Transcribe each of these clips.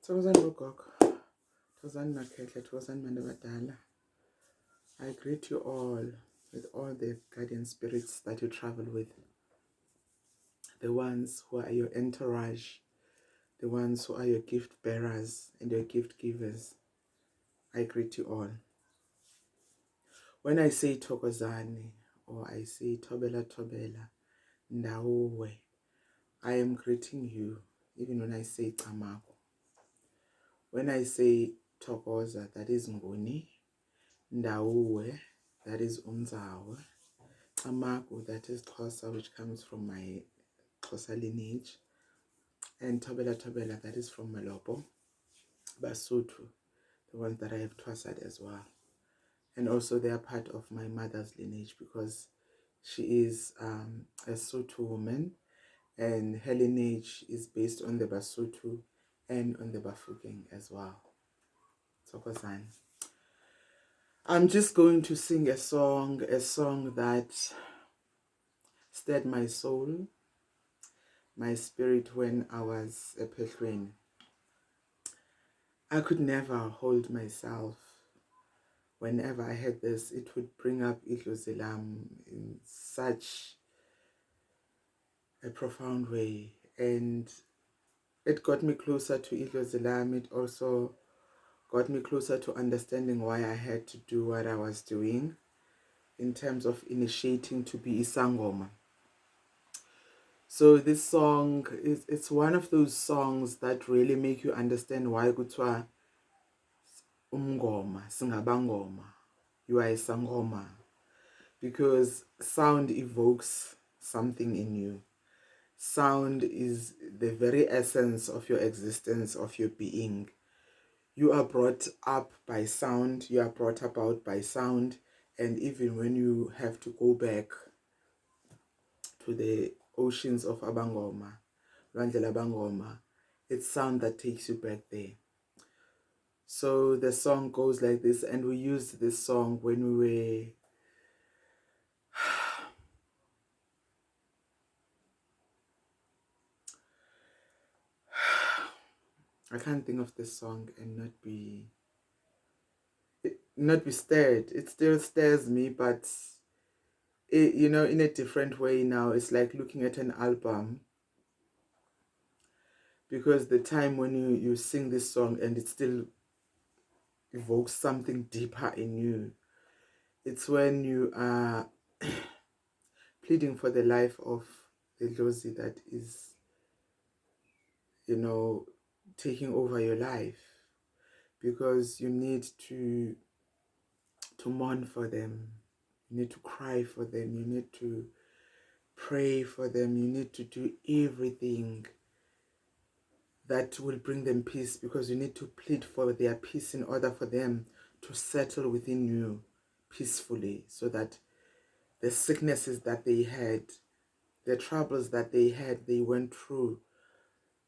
Gogo, Mandabadala. I greet you all with all the guardian spirits that you travel with, the ones who are your entourage, the ones who are your gift bearers and your gift givers. I greet you all. When I say Thokozani or I say Tobela Tobela, Ndawe, I am greeting you, even when I say Tamako. When I say Thokoza, that is Nguni, Ndawe, that is Umzawe, Tamako, that is Xhosa, which comes from my Xhosa lineage, and Tobela Tobela, that is from Malopo, Basotho, the ones that I have Twasad as well. And also they are part of my mother's lineage because she is a Sotho woman, and her lineage is based on the Basotho and on the Bafokeng as well. Thokozani. I'm just going to sing a song that stirred my soul, my spirit when I was a Pechweni. I could never hold myself. Whenever I heard this, it would bring up dlozi in such a profound way. And it got me closer to dlozi. It also got me closer to understanding why I had to do what I was doing in terms of initiating to be Sangoma. So this song, it's one of those songs that really make you understand why kuthiwa umngoma, singabangoma, you are a Sangoma. Because sound evokes something in you. Sound is the very essence of your existence, of your being. You are brought up by sound, you are brought about by sound, and even when you have to go back to the oceans of Abangoma, Lwandle Abangoma, it's sound that takes you back there. So the song goes like this, and we used this song when we were I can't think of this song and not be stirred. It still stirs me, but in a different way now. It's like looking at an album, because the time when you sing this song and it still evokes something deeper in you, it's when you are pleading for the life of the dlozi that is, taking over your life, because you need to mourn for them, you need to cry for them, you need to pray for them, you need to do everything that will bring them peace, because you need to plead for their peace in order for them to settle within you peacefully, so that the sicknesses that they had, the troubles that they went through,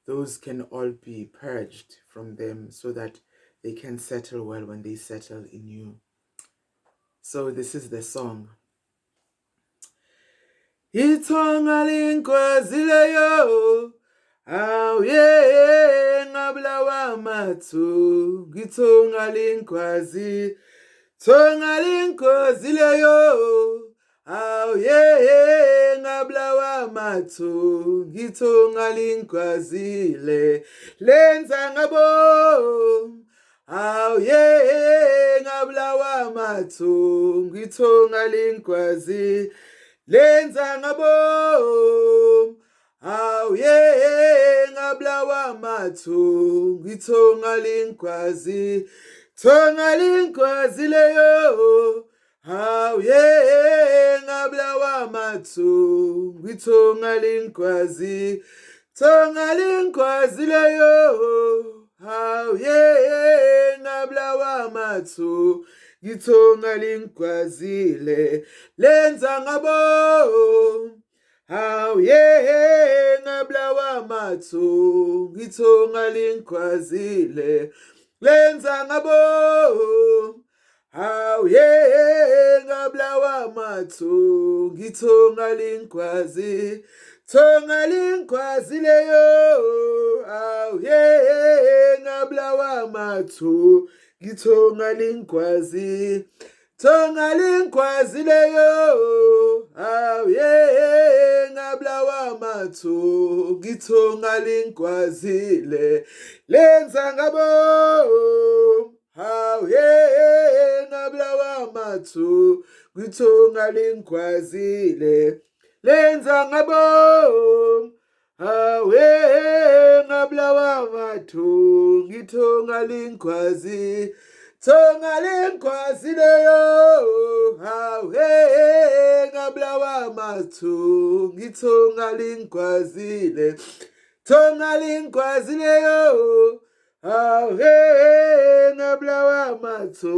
those can all be purged from them, so that they can settle well when they settle in you. So this is the song. Ithonga linkwazileyo, awuye ngabulawa mathu, ngithonga linkwazi, thonga linkwazileyo, awuye ngabulawa mathu, ngithonga linkwazile, lenza ngabo. Awuye ngabulawa mathu, ngithonga linkwazi, lenza ngabo. Awuye ngabulawa mathu, ngithonga linkwazi, thonga linkwazi leyo. Awuye ngabulawa mathu, ngithonga linkwazi, thonga linkwazi leyo. Awuye ngabulawa mathu, ngithonga linkwazile, lenza ngabo. Awuye ngabulawa mathu, ngithonga linkwazile, lenza ngabo. Awuye ngabulawa mathu, ngithonga linkwazi, thonga linkwazi leyo. Awuye ngabulawa ngabulawa mathu ngithonga lingwazi thonga lingwazi leyo awuye ngabulawa mathu ngithonga lingwazi le lenza ngabo awuye ngabulawa mathu ngithonga lingwazi le lenza ngabo awe ngabulawa mathu ngithonga lingwazi thonga lingwazi leyo awe ngabulawa mathu ngithonga lingwazi le thonga lingwazi leyo awe ngabulawa mathu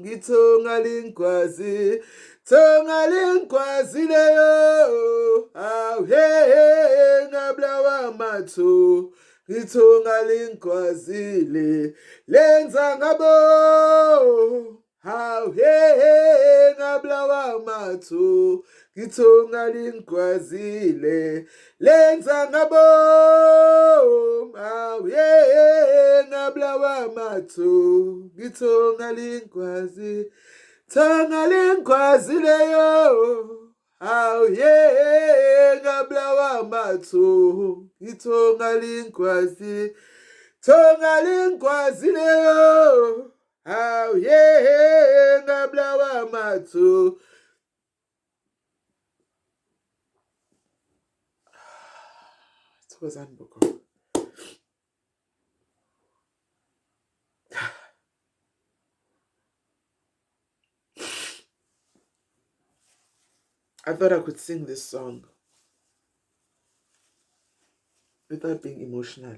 ngithonga lingwazi thonga lingwazi leyo awe ngabulawa mathu ngithonga lingwazi le lenza ngabo awe ngabulawa mathu ngithonga lingwazi le lenza ngabo awe ngabulawa mathu ngithonga lingwazi thonga lingwazi leyo awuye ngabulawa mathu ngithonga lingwazi thonga lingwazi leyo awuye ngabulawa mathu. Thokozani Gogo. I thought I could sing this song without being emotional.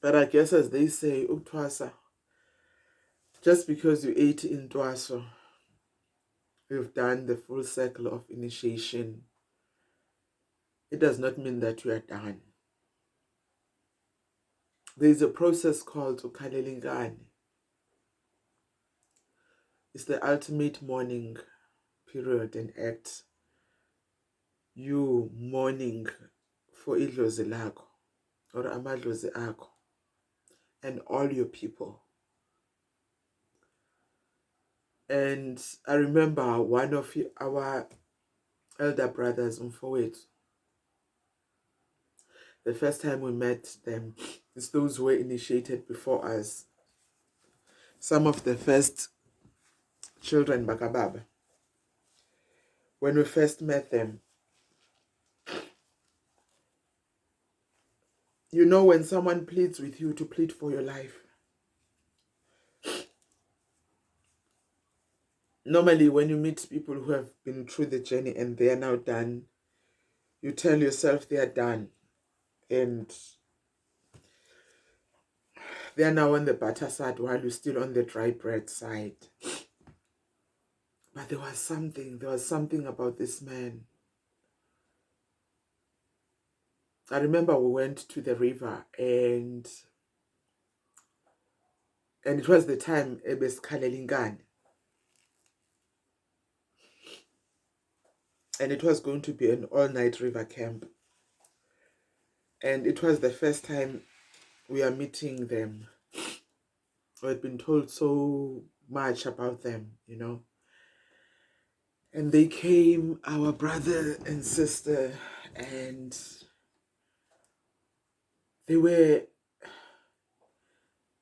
But I guess, as they say, Uktwasa, just because you ate in Twaso, you've done the full cycle of initiation. It does not mean that you are done. There is a process called Ukhalelingane. It's the ultimate mourning period and act. You mourning for idlozi lakho or amadlozi akho and all your people. And I remember one of our elder brothers, Umfowethu, the first time we met them, it's those who were initiated before us. Some of the first children, Bakababa. When we first met them, you know, when someone pleads with you to plead for your life, normally when you meet people who have been through the journey and they are now done, you tell yourself they are done and they are now on the butter side while you're still on the dry bread side. But there was something about this man. I remember we went to the river and it was the time Ebeskhalelingane. And it was going to be an all-night river camp. And it was the first time we are meeting them. We had been told so much about them, you know. And they came, our brother and sister, and they were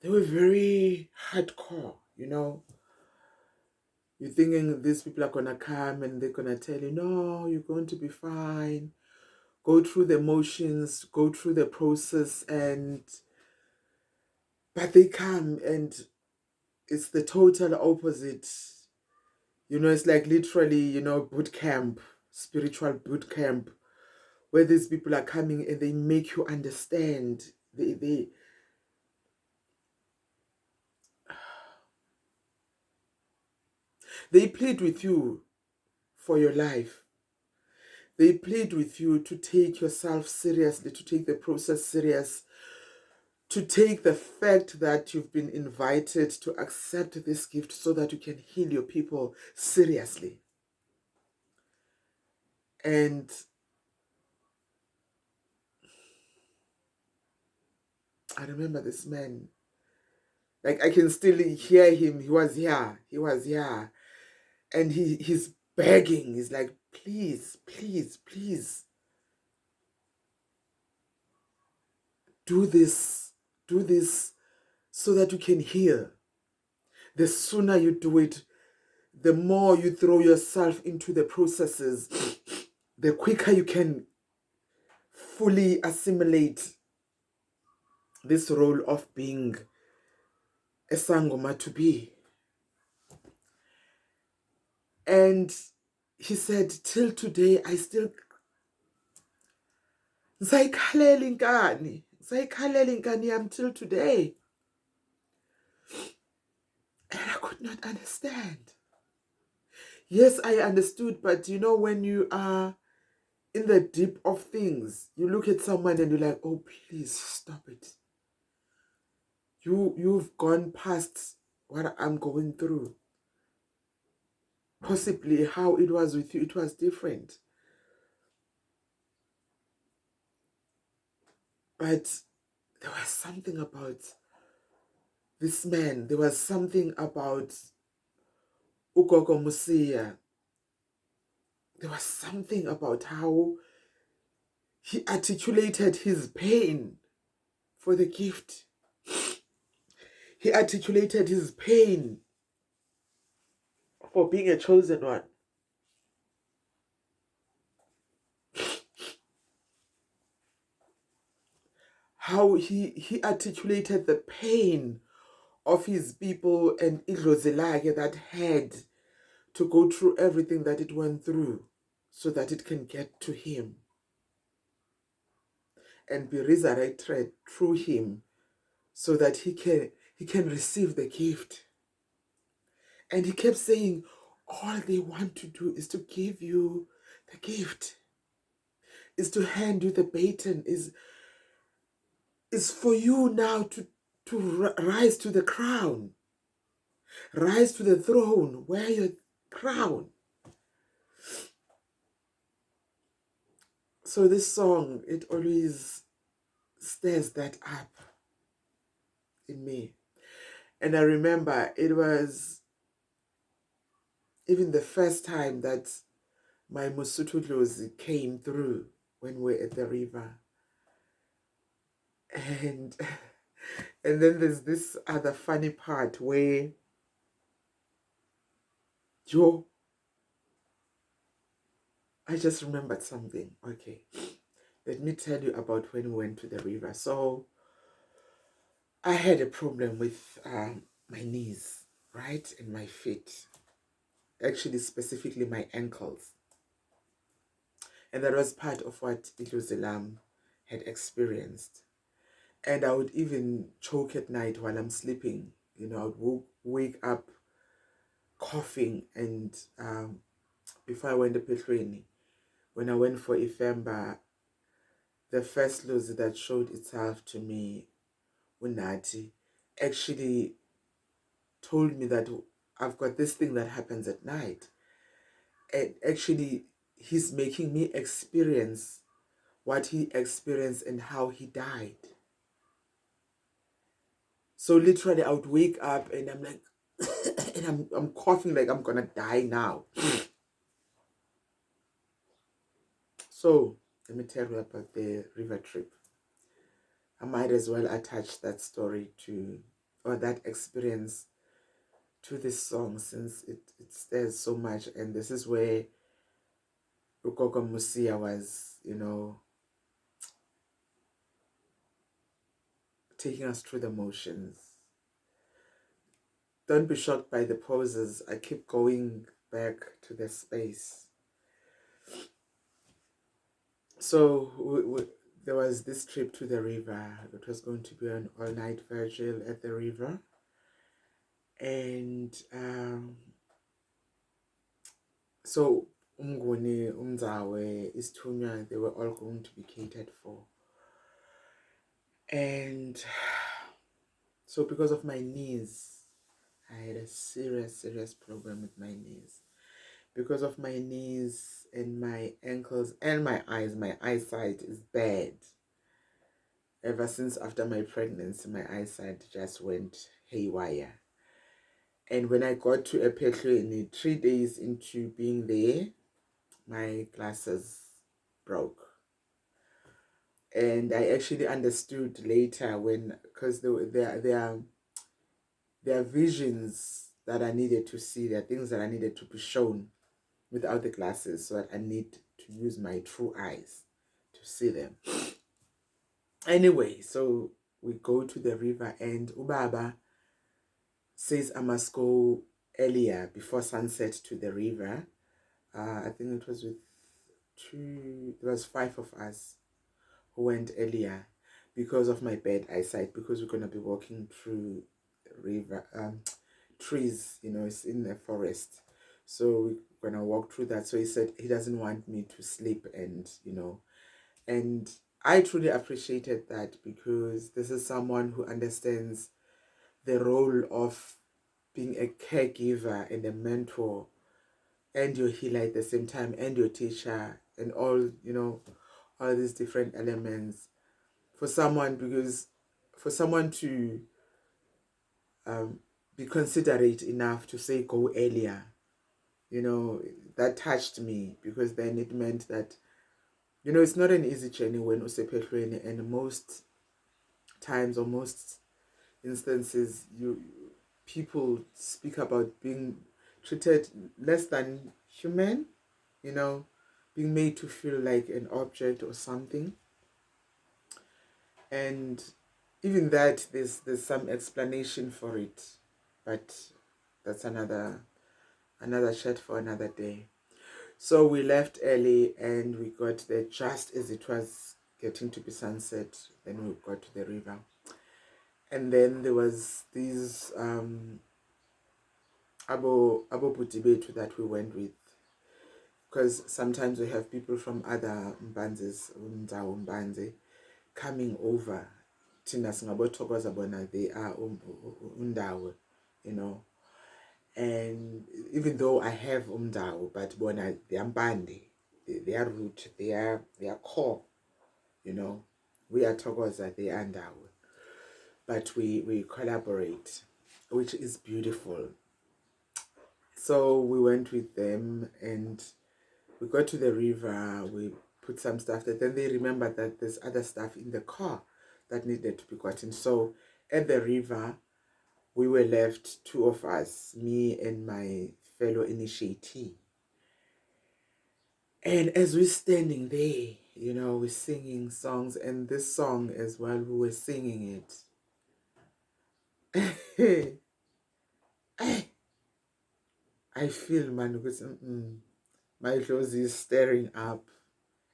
very hardcore, you know. You're thinking these people are going to come and they're going to tell you, no, you're going to be fine. Go through the motions, go through the process, but they come and it's the total opposite. You know, it's like literally, you know, boot camp, spiritual boot camp, where these people are coming and they make you understand. They plead with you for your life. They plead with you to take yourself seriously, to take the process serious, to take the fact that you've been invited to accept this gift so that you can heal your people seriously. And I remember this man, like I can still hear him. He was here. And he's begging. He's like, please, please, please, do this so that you can heal. The sooner you do it, the more you throw yourself into the processes, the quicker you can fully assimilate this role of being a Sangoma to be. And he said, till today, I still zayikhalela inkani yam till today. And I could not understand. Yes, I understood, but you know, when you are in the deep of things, you look at someone and you're like, oh, please stop it. You've gone past what I'm going through. Possibly how it was with you, it was different. But there was something about this man. There was something about Gogo Musia. There was something about how he articulated his pain for the gift. He articulated his pain for being a chosen one. How he articulated the pain of his people and dlozi that had to go through everything that it went through so that it can get to him and be resurrected through him so that he can receive the gift. And he kept saying, all they want to do is to give you the gift, is to hand you the baton, is for you now to rise to the crown, rise to the throne, wear your crown. So this song, it always stirs that up in me. And I remember it was even the first time that my Mosotho dlozi came through when we were at the river. And and then there's this other funny part where I just remembered something. Okay, let me tell you about when we went to the river. So I had a problem with my knees, right, and my feet. Actually, specifically my ankles. And that was part of what dlozi had experienced. And I would even choke at night while I'm sleeping. You know, I would wake up coughing. And before I went to Petroni, when I went for Ifemba, the first dlozi that showed itself to me, Unati, actually told me that I've got this thing that happens at night. And actually, he's making me experience what he experienced and how he died. So literally I would wake up and I'm like, and I'm coughing like I'm gonna die now. So let me tell you about the river trip. I might as well attach that story to, or that experience to this song, since it stirs so much. And this is where Gogo Musia was, you know, taking us through the motions. Don't be shocked by the poses. I keep going back to the space. So there was this trip to the river. It was going to be an all-night vigil at the river. And so Umguni, Umzawe, Istunya, they were all going to be catered for. And so because of my knees, I had a serious problem with my knees. Because of my knees and my ankles and my eyes, my eyesight is bad. Ever since after my pregnancy, my eyesight just went haywire. And when I got to a clinic 3 days into being there, my glasses broke. And I actually understood later when, because there are visions that I needed to see, there are things that I needed to be shown without the glasses, so that I need to use my true eyes to see them. Anyway, so we go to the river, and Ubaba says I must go earlier before sunset to the river. I think it was with there was 5 of us who went earlier because of my bad eyesight, because we're going to be walking through river trees, it's in the forest, so we're going to walk through that. So he said he doesn't want me to sleep, and and I truly appreciated that, because this is someone who understands the role of being a caregiver and a mentor and your healer at the same time, and your teacher, and all all these different elements for someone, because for someone to be considerate enough to say go earlier, that touched me, because then it meant that it's not an easy journey when usephehlweni, and most times or most instances people speak about being treated less than human, being made to feel like an object or something. And even that, there's some explanation for it, but that's another chat for another day. So we left early, and we got there just as it was getting to be sunset. Then we got to the river, and then there was these abo Butibetu that we went with, because sometimes we have people from other Mbanzes, Mbanze, coming over. Thina singabothokoza bona, they are undawo, and even though I have umdawo, but bona they are Mbande, their root, their core, we are Thokoza, they are Ndawo, but we collaborate, which is beautiful. So we went with them, and we got to the river, we put some stuff there. Then they remembered that there's other stuff in the car that needed to be gotten. So at the river, we were left, 2 of us, me and my fellow initiatee. And as we're standing there, we're singing songs, and this song as well, we were singing it. I feel, man, because my dlozi is staring up,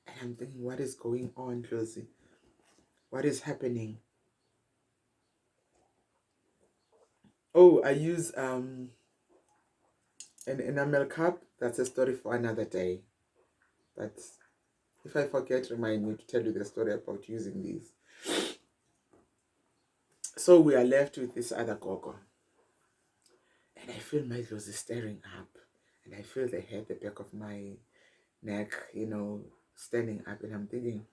and I'm thinking, what is going on, dlozi? What is happening? Oh, I use an enamel cup. That's a story for another day. But if I forget, remind me to tell you the story about using these. So we are left with this other Gogo. And I feel my dlozi staring up. And I feel the hair at the back of my neck, standing up. And I'm thinking,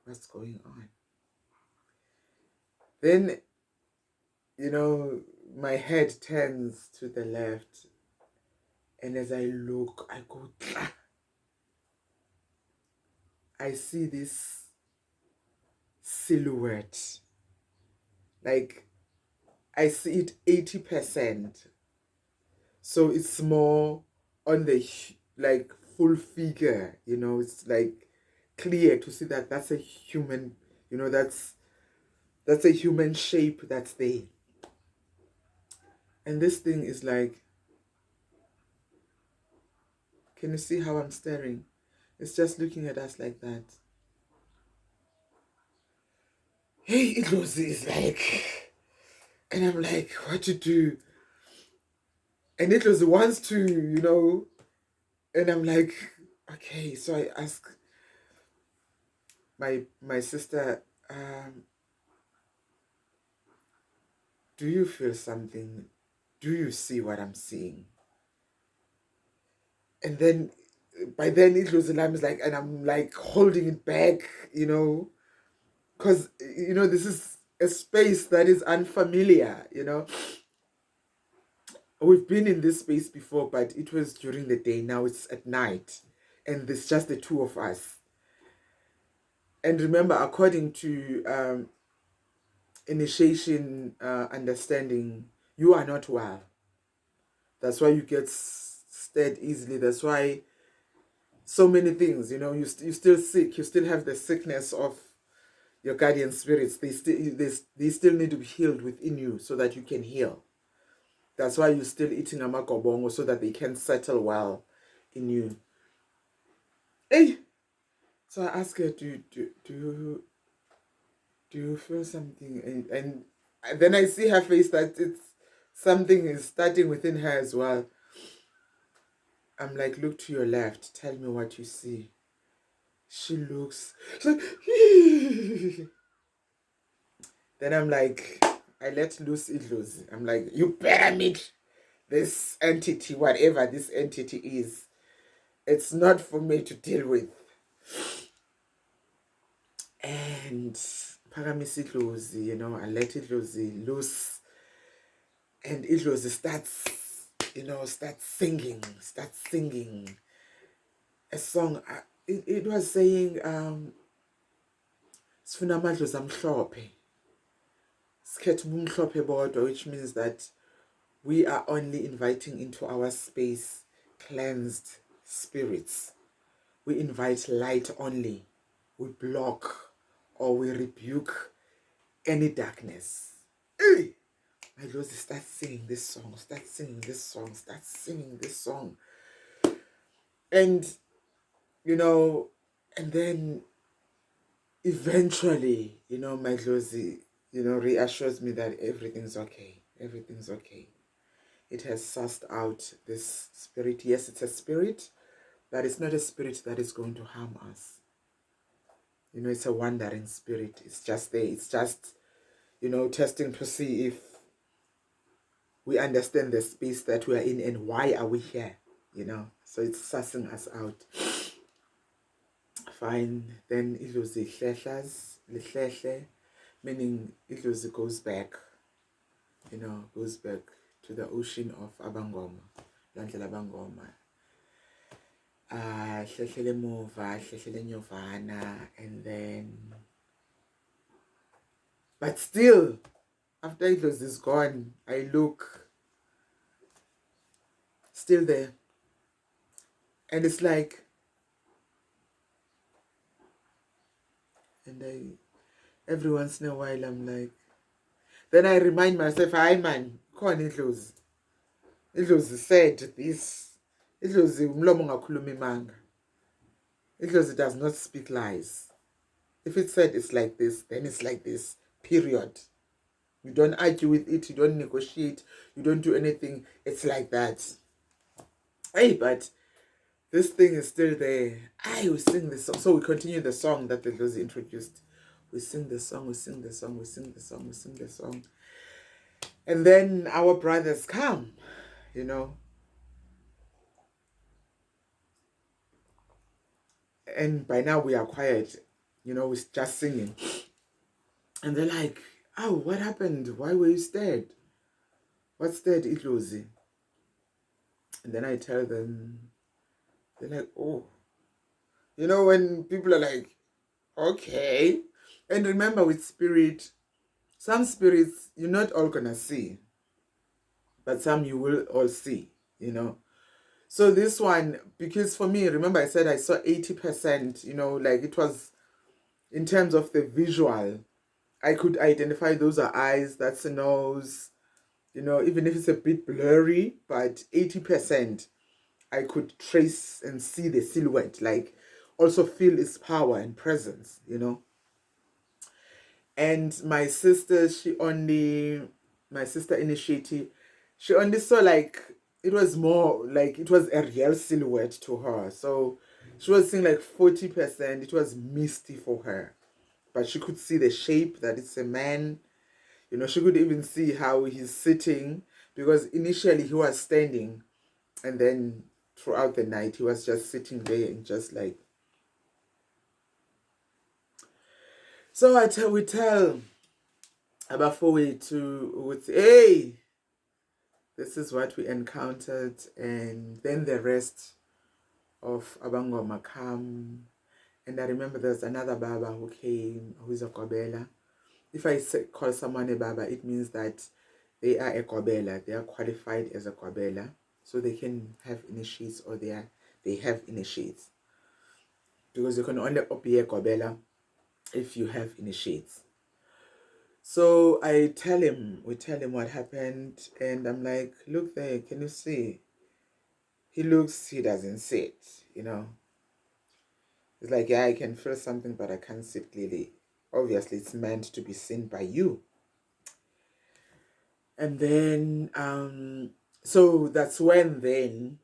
what's going on? Then, my head turns to the left. And as I look, I go, I see this silhouette. Like, I see it 80%. So it's more on the full figure, it's like clear to see that that's a human, that's a human shape that's there. And this thing is like, can you see how I'm staring? It's just looking at us like that. Hey, it was like, and I'm like, what to do? And it was wants to, and I'm like, okay. So I ask my sister, um, do you feel something? Do you see what I'm seeing? And then by then it was alarm is like, and I'm like holding it back, because this is a space that is unfamiliar. We've been in this space before, but it was during the day. Now it's at night, and there's just the two of us. And remember, according to initiation understanding, you are not well. That's why you get scared easily. That's why so many things, you're still sick. You still have the sickness of your guardian spirits. They still need to be healed within you so that you can heal. That's why you're still eating amakobongo, so that they can settle well in you. Hey, so I ask her, do you feel something? And then I see her face that something is starting within her as well. I'm like, look to your left. Tell me what you see. She's like, then I'm like, I let loose dlozi. I'm like, you better meet this entity, whatever this entity is. It's not for me to deal with. And paramisi dlozi, I let dlozi loose. And dlozi starts singing a song. It was saying, Sifuna amadlozi amhlophe. Sikhethe ubumhlophe bodwa, which means that we are only inviting into our space cleansed spirits. We invite light only. We block or we rebuke any darkness. Hey! My Lord, start singing this song, start singing this song, start singing this song. And, and then eventually, my Dlozi, reassures me that everything's okay. Everything's okay. It has sussed out this spirit. Yes, it's a spirit, but it's not a spirit that is going to harm us. It's a wandering spirit. It's just there. It's just, testing to see if we understand the space that we are in and why are we here, So it's sussing us out. Fine. Then idlozi lihlehla, meaning idlozi goes back, goes back to the ocean of Abangoma, Landlela Abangoma. Hlehlele emuva, hlehlele enyovana, and then, but still, after idlozi is gone, I look, still there, and it's like, and every once in a while I'm like, then I remind myself, hi man, khona idlozi. Idlozi said this. Idlozi umlomo ungakhuluma imanga. Idlozi does not speak lies. If it said it's like this, then it's like this. Period. You don't argue with it. You don't negotiate. You don't do anything. It's like that. Hey, but this thing is still there. We sing this song. So we continue the song that the Dlozi introduced. We sing the song. We sing the song. We sing the song. We sing the song. And then our brothers come, And by now we are quiet, we're just singing. And they're like, oh, what happened? Why were you scared? What's scared, idlozi? And then I tell them, they're like, oh. When people are like, okay. And remember with spirit, some spirits you're not all gonna see, but some you will all see, So this one, because for me, remember I said I saw 80%, like it was in terms of the visual. I could identify those are eyes, that's a nose, even if it's a bit blurry, but 80% I could trace and see the silhouette, like also feel its power and presence, And my sister initiated, she only saw like, it was more like, it was a real silhouette to her. So she was seeing like 40%, it was misty for her. but she could see the shape that it's a man. You know, she could even see how he's sitting, because initially he was standing, and then throughout the night he was just sitting there and just like. So we tell Abafowe to say, hey, this is what we encountered, and then the rest of Abangoma come. And I remember there's another Baba who came, who is a Kobela. If I call someone a Baba, it means that they are a Kobela. They are qualified as a Kobela. So they can have initiates, or they have initiates. Because you can only be a Kobela if you have initiates. So we tell him what happened, and I'm like, look there, can you see? He looks, he doesn't see it, you know. It's like, yeah, I can feel something, but I can't see it clearly. Obviously, it's meant to be seen by you. And then, so that's when then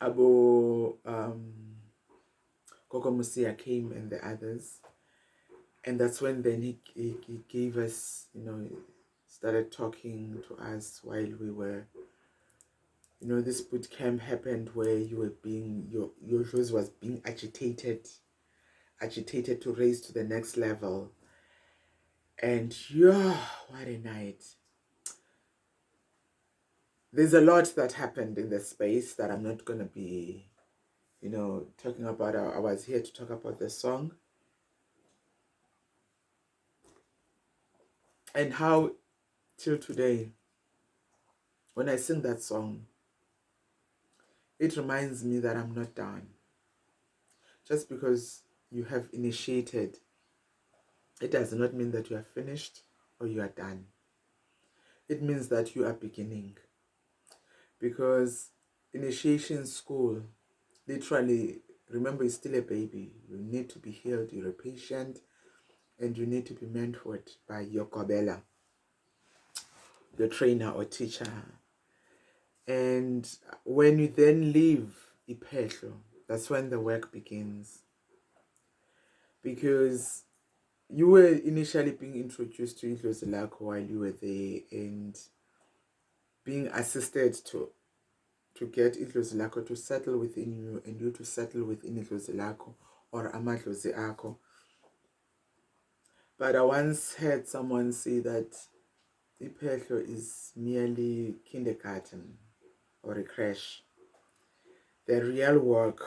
Abo Gogo Musia came and the others. And that's when then he gave us, you know, started talking to us while we were, you know, this boot camp happened where you were being, your dlozi was being agitated to raise to the next level. And yeah, what a night. There's a lot that happened in the space that I'm not going to be, you know, talking about. I was here to talk about the song and how till today, when I sing that song, it reminds me that I'm not done. Just because you have initiated, it does not mean that you are finished or you are done. It means that you are beginning. Because initiation school, literally, remember, you're still a baby. You need to be healed. You're a patient, and you need to be mentored by your Kobela, your trainer or teacher. And when you then leave Ipehlo, that's when the work begins. Because you were initially being introduced to idlozi lakho while you were there, and being assisted to get idlozi lakho to settle within you, and you to settle within idlozi lakho or amadlozi akho. But I once heard someone say that Ipehlo is merely kindergarten or a crash. The real work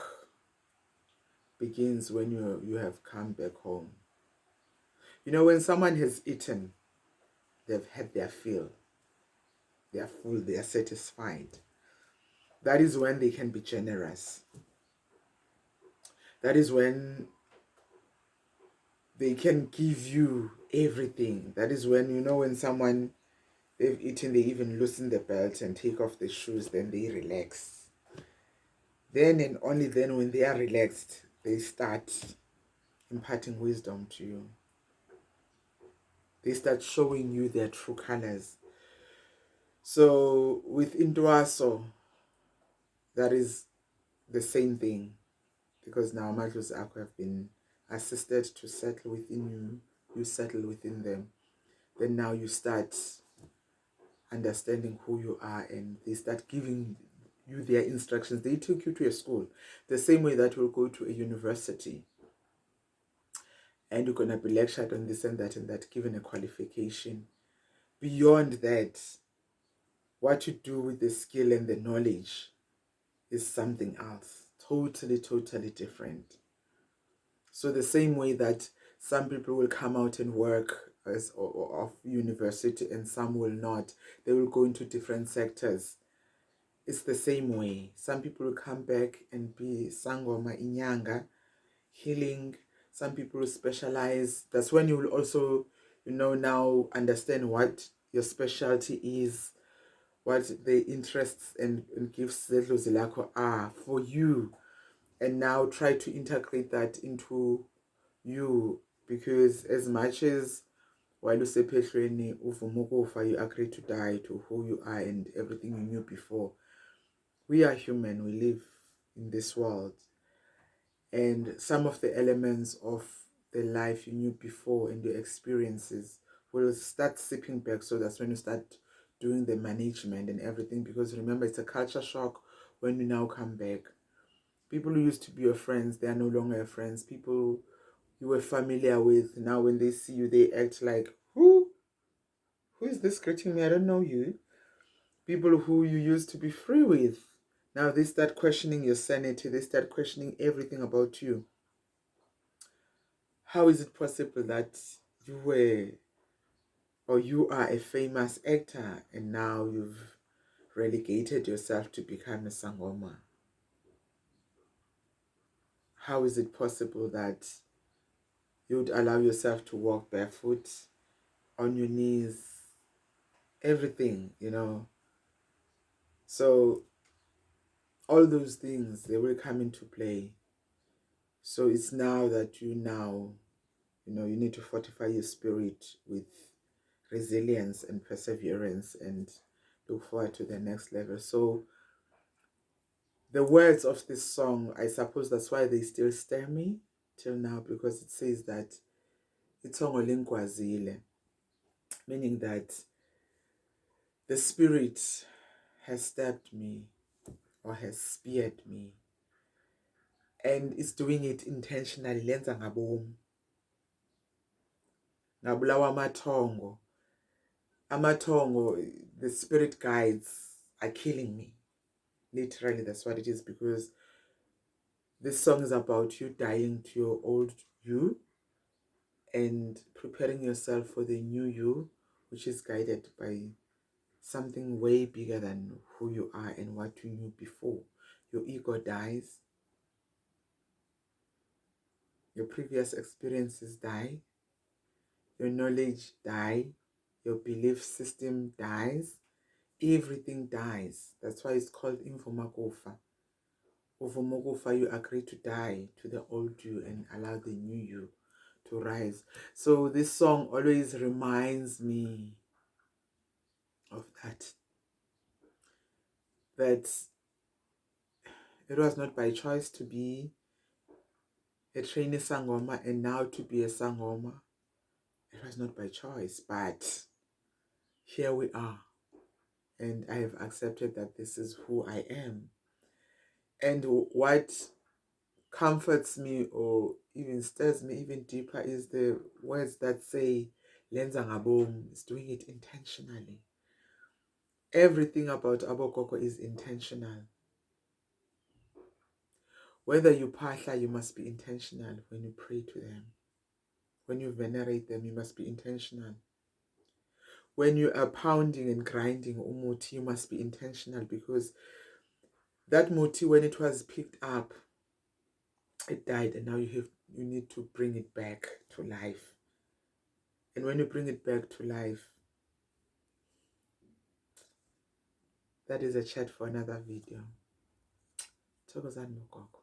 begins when you have come back home. You know, when someone has eaten, they've had their fill, they are full, they are satisfied. That is when they can be generous. That is when they can give you everything. That is when, you know, when someone, they've eaten, they even loosen the belt and take off the shoes, then they relax. Then and only then, when they are relaxed, they start imparting wisdom to you. They start showing you their true colors. So with Indwaso, that is the same thing, because now Madlozi Akho have been assisted to settle within you, you settle within them. Then now you start understanding who you are, and they start giving you their instructions. They took you to a school, the same way that you'll go to a university, and you're going to be lectured on this and that, given a qualification. Beyond that, what you do with the skill and the knowledge is something else, totally different. So the same way that some people will come out and work as of university and some will not, they will go into different sectors. It's the same way. Some people will come back and be Sangoma, Inyanga, healing. Some people will specialize. That's when you will also, you know, now understand what your specialty is, what the interests and gifts that dlozi lakho are for you, and now try to integrate that into you. Because as much as while usephehlweni uvuma ukufa, you agree to die to who you are and everything you knew before. We are human, we live in this world, and some of the elements of the life you knew before and your experiences will start sipping back. So that's when you start doing the management and everything, because remember, it's a culture shock when you now come back. People who used to be your friends, they are no longer your friends. People you were familiar with, now when they see you, they act like, who is this greeting me? I don't know you. People who you used to be free with, now they start questioning your sanity. They start questioning everything about you. How is it possible that you were, or you are a famous actor, and now you've relegated yourself to become a Sangoma? How is it possible that you would allow yourself to walk barefoot, on your knees, everything, So all those things, they will come into play. So it's now that you need to fortify your spirit with resilience and perseverance and look forward to the next level. So the words of this song, I suppose that's why they still stir me till now, because it says that itongo linkwazile, meaning that the spirit has stabbed me or has speared me, and it's doing it intentionally. Lenza ngabom, ngabulawa amathongo, the spirit guides are killing me. Literally, that's what it is, because this song is about you dying to your old you and preparing yourself for the new you, which is guided by something way bigger than who you are and what you knew before. Your ego dies, your previous experiences die, your knowledge die, your belief system dies, everything dies. That's why it's called Infomakofa. Uvumokufa, you agree to die to the old you and allow the new you to rise. So this song always reminds me of that it was not by choice to be a trainee Sangoma and now to be a Sangoma. It was not by choice, but here we are. And I have accepted that this is who I am. And what comforts me or even stirs me even deeper is the words that say, Lenza ngabom, is doing it intentionally. Everything about Gogo is intentional. Whether you phahla, you must be intentional when you pray to them. When you venerate them, you must be intentional. When you are pounding and grinding umuti, you must be intentional, because that muti, when it was picked up, it died, and now you need to bring it back to life. And when you bring it back to life, that is a chat for another video. Thokozani Gogo.